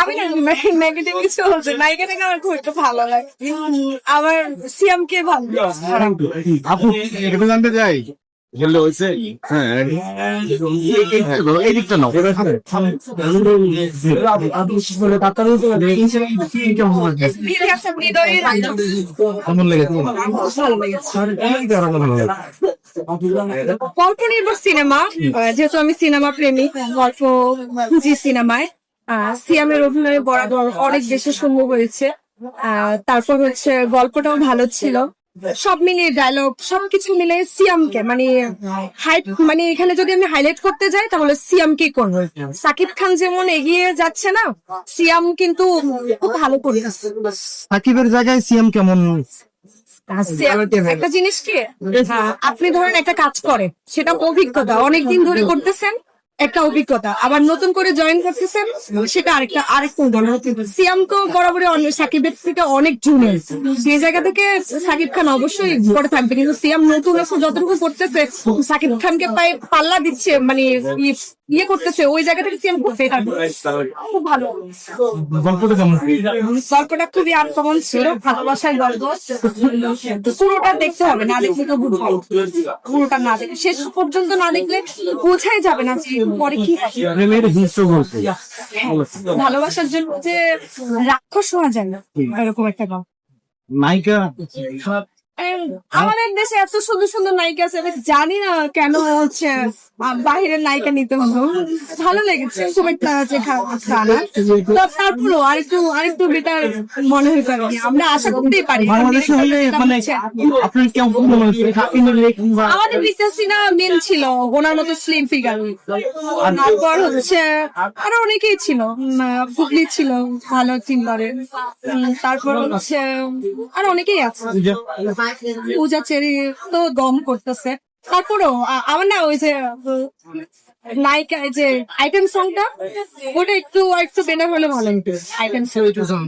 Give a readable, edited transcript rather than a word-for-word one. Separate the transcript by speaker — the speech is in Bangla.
Speaker 1: আমি না নেগেটিভ কিছু বলছি, নায়িকাটাকে আমার খুব একটু ভালো লাগে, আমার সিয়ামকে ভালো লাগে।
Speaker 2: আপু এটা জানতে চাই গেলে হয়েছে হ্যাঁ এই দিকটা নাও
Speaker 1: ইলিয়াস হৃদয়ের
Speaker 2: কেমন লেগেছে
Speaker 1: গল্প নির্ভর সিনেমা, যেহেতু আমি সিনেমা প্রেমী, গল্প খুঁজি সিনেমায়। সিয়ামের অভিনয় বরাবর অনেক বেশি সুন্দর হয়েছে। তারপর হচ্ছে গল্পটাও ভালো ছিল, সব মিলিয়ে ডায়লগ সবকিছু মিলে সিয়ামকে মানে মানে এখানে যদি আমি হাইলাইট করতে যাই তাহলে সিয়ামকে করবো। সাকিব খান যেমন এগিয়ে যাচ্ছে না, সিয়াম কিন্তু খুব ভালো করেছে।
Speaker 2: সাকিবের জায়গায় সিএম কেমন
Speaker 1: একটা জিনিস কি, আপনি ধরেন একটা কাজ করে, সেটা অভিজ্ঞতা, অনেকদিন ধরে করতেছেন, একটা অভিজ্ঞতা, আবার নতুন করে জয়েন করতেছেন, সেটা আরেকটা উদাহরণ। সিয়াম তো বরাবরই অন্য সাকিবের থেকে অনেক জুনিয়র, সেই জায়গা থেকে সাকিব খান অবশ্যই পরে থাকবে, কিন্তু সিয়াম নতুন এখন যতটুকু করতেছে, সাকিব খানকে পাল্লা দিচ্ছে, মানে ইয়ে করতেছে, ওই জায়গা থেকে সিয়াম করতে থাকবে। খুব ভালো
Speaker 2: গল্পটা কেমন
Speaker 1: গল্পটা, খুবই আনকমন ছিল, ভালোবাসার গল্প। পুরোটা দেখতে হবে, না দেখলে তো বুঝবো, পুরোটা না দেখলে, শেষ পর্যন্ত না দেখলে বোঝাই যাবে না যে পরে কি হবে।
Speaker 2: প্রেমের হিংস্র গল্প
Speaker 1: ভালোবাসার জন্য যে রাক্ষস হওয়া যায় না, এরকম একটা গল্প।
Speaker 2: নায়িকা
Speaker 1: আমাদের দেশে এত সুন্দর সুন্দর নায়িকা আছে, আমি জানি না কেন হচ্ছে বাহিরের নায়িকা নিতে হলো। ভালো লেগেছে, খুব একটা যে খারাপ, তারপরেও আরেকটু বেটার মনে হতে পারে, আমরা আশা করতেই পারি।
Speaker 2: বাংলাদেশে হলে মানে আপনার কেমন মনে হচ্ছে
Speaker 1: আমাদের বিদ্যাসিনা মেন ছিল, ওনার মতো স্লিম ফিগার। তারপর হচ্ছে আরো অনেকেই ছিল, ফুগলি ছিল ভালো চিন্তারে, তারপর হচ্ছে আরো অনেকেই আছে, পূজা চেরি তো দম করতেছে। তারপরেও আমার না ওই যে নায়িকা, যে আইটেম সংটা, ওটা একটু বেটার হলে ভালো হতো। Item song